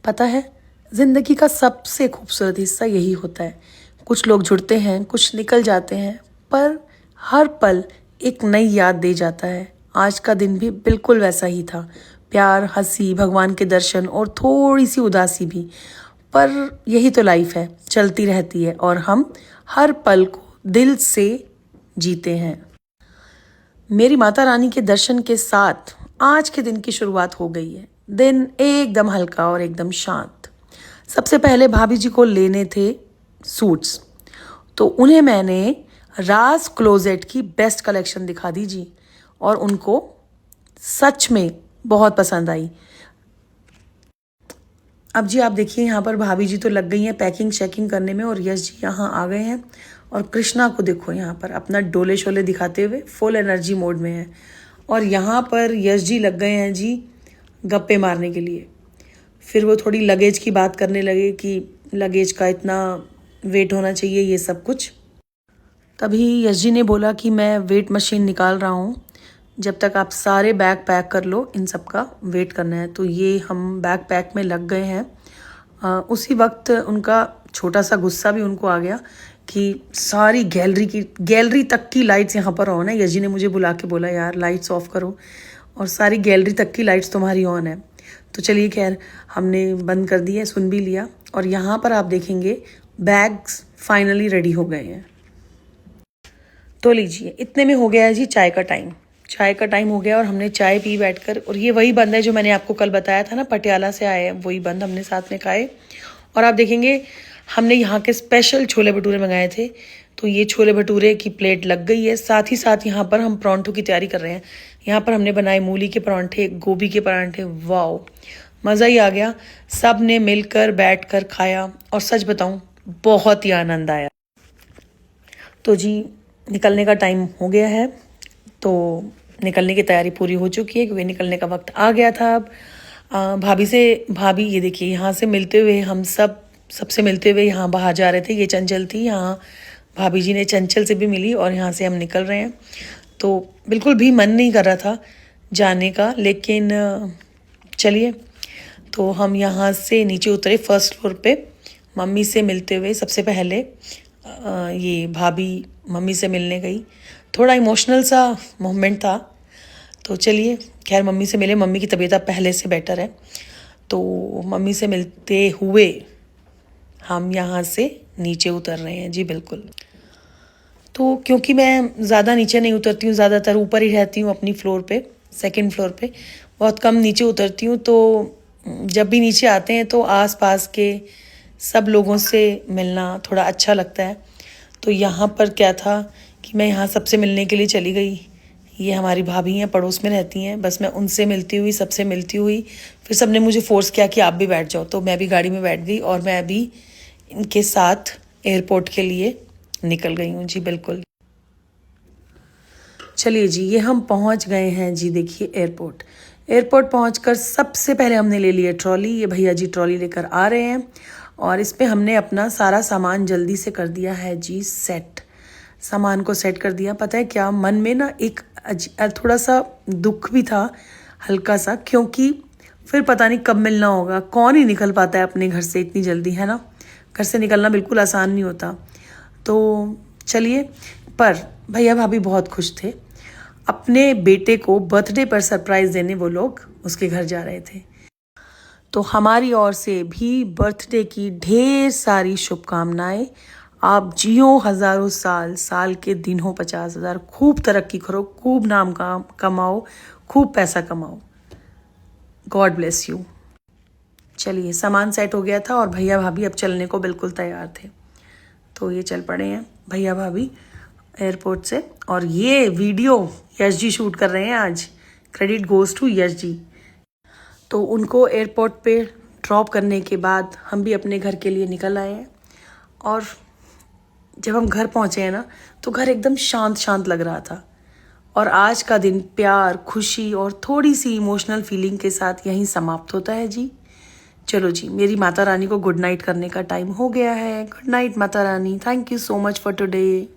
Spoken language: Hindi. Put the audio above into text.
पता है, ज़िंदगी का सबसे खूबसूरत हिस्सा यही होता है। कुछ लोग जुड़ते हैं, कुछ निकल जाते हैं, पर हर पल एक नई याद दे जाता है। आज का दिन भी बिल्कुल वैसा ही था। प्यार, हंसी, भगवान के दर्शन और थोड़ी सी उदासी भी। पर यही तो लाइफ है, चलती रहती है और हम हर पल को दिल से जीते हैं। मेरी माता रानी के दर्शन के साथ आज के दिन की शुरुआत हो गई है। दिन एकदम हल्का और एकदम शांत। सबसे पहले भाभी जी को लेने थे सूट्स, तो उन्हें मैंने राज क्लोजेट की बेस्ट कलेक्शन दिखा दी जी, और उनको सच में बहुत पसंद आई। अब जी आप देखिए, यहाँ पर भाभी जी तो लग गई हैं पैकिंग शेकिंग करने में, और यश जी यहाँ आ गए हैं। और कृष्णा को देखो यहाँ पर अपना डोले शोले दिखाते हुए फुल एनर्जी मोड में है। और यहाँ पर यश जी लग गए हैं जी गप्पे मारने के लिए। फिर वो थोड़ी लगेज की बात करने लगे कि लगेज का इतना वेट होना चाहिए, ये सब कुछ। तभी यश जी ने बोला कि मैं वेट मशीन निकाल रहा हूँ, जब तक आप सारे बैग पैक कर लो, इन सब का वेट करना है। तो ये हम बैग पैक में लग गए हैं। उसी वक्त उनका छोटा सा गुस्सा भी उनको आ गया कि सारी गैलरी तक की लाइट्स यहाँ पर ऑन है। यश जी ने मुझे बुला के बोला, यार लाइट्स ऑफ करो, और सारी गैलरी तक की लाइट्स तुम्हारी ऑन है। तो चलिए खैर, हमने बंद कर दी है, सुन भी लिया। और यहाँ पर आप देखेंगे बैग्स फाइनली रेडी हो गए हैं। तो लीजिए, इतने में हो गया है जी चाय का टाइम। चाय का टाइम हो गया और हमने चाय पी बैठकर। और ये वही बंद है जो मैंने आपको कल बताया था ना, पटियाला से आए हैं, वही बंद हमने साथ में खाए। और आप देखेंगे हमने यहाँ के स्पेशल छोले भटूरे मंगाए थे, तो ये छोले भटूरे की प्लेट लग गई है। साथ ही साथ यहाँ पर हम परांठों की तैयारी कर रहे हैं। यहाँ पर हमने बनाए मूली के परांठे, गोभी के परांठे। वाओ, मज़ा ही आ गया। सब ने मिलकर बैठकर खाया, और सच बताऊँ बहुत ही आनंद आया। तो जी निकलने का टाइम हो गया है, तो निकलने की तैयारी पूरी हो चुकी है, क्योंकि निकलने का वक्त आ गया था। अब भाभी ये देखिए, यहाँ से मिलते हुए हम सबसे मिलते हुए यहाँ बाहर जा रहे थे। ये चंचल थी, यहाँ भाभी जी ने चंचल से भी मिली, और यहाँ से हम निकल रहे हैं। तो बिल्कुल भी मन नहीं कर रहा था जाने का, लेकिन चलिए। तो हम यहाँ से नीचे उतरे फर्स्ट फ्लोर पे, मम्मी से मिलते हुए। सबसे पहले ये भाभी मम्मी से मिलने गई। थोड़ा इमोशनल सा मोमेंट था, तो चलिए खैर मम्मी से मिले। मम्मी की तबीयत अब पहले से बेटर है, तो मम्मी से मिलते हुए हम यहाँ से नीचे उतर रहे हैं जी। बिल्कुल। तो क्योंकि मैं ज़्यादा नीचे नहीं उतरती हूँ, ज़्यादातर ऊपर ही रहती हूँ अपनी फ्लोर पे, सेकंड फ्लोर पे, बहुत कम नीचे उतरती हूँ। तो जब भी नीचे आते हैं तो आसपास के सब लोगों से मिलना थोड़ा अच्छा लगता है। तो यहाँ पर क्या था कि मैं यहाँ सबसे मिलने के लिए चली गई। ये हमारी भाभी हैं, पड़ोस में रहती हैं। बस मैं उनसे मिलती हुई, सबसे मिलती हुई, फिर सबने मुझे फोर्स किया कि आप भी बैठ जाओ, तो मैं भी गाड़ी में बैठ गई, और मैं अभी इनके साथ एयरपोर्ट के लिए निकल गई हूँ जी। बिल्कुल। चलिए जी, ये हम पहुँच गए हैं जी। देखिए एयरपोर्ट पहुँचकर सबसे पहले हमने ले लिया ट्रॉली। ये भैया जी ट्रॉली लेकर आ रहे हैं, और इस पे हमने अपना सारा सामान जल्दी से कर दिया है जी सेट। सामान को सेट कर दिया। पता है क्या, मन में ना एक थोड़ा सा दुख भी था, हल्का सा, क्योंकि फिर पता नहीं कब मिलना होगा। कौन ही निकल पाता है अपने घर से इतनी जल्दी, है ना। घर से निकलना बिल्कुल आसान नहीं होता। तो चलिए, पर भैया भाभी बहुत खुश थे। अपने बेटे को बर्थडे पर सरप्राइज़ देने वो लोग उसके घर जा रहे थे। तो हमारी ओर से भी बर्थडे की ढेर सारी शुभकामनाएं। आप जियो हज़ारों साल, साल के दिन हो 50,000। खूब तरक्की करो, खूब नाम कमाओ, खूब पैसा कमाओ। God bless you. चलिए, सामान सेट हो गया था, और भैया भाभी अब चलने को बिल्कुल तैयार थे। तो ये चल पड़े हैं भैया भाभी एयरपोर्ट से। और ये वीडियो यश जी शूट कर रहे हैं आज। Credit goes to Yash ji. तो उनको एयरपोर्ट पे ड्रॉप करने के बाद हम भी अपने घर के लिए निकल आए हैं। और जब हम घर पहुँचे हैं ना, तो घर एकदम शांत शांत लग रहा था। और आज का दिन प्यार, खुशी और थोड़ी सी इमोशनल फीलिंग के साथ यहीं समाप्त होता है जी। चलो जी, मेरी माता रानी को गुड नाइट करने का टाइम हो गया है। Good night Mata Rani, thank you so much for today.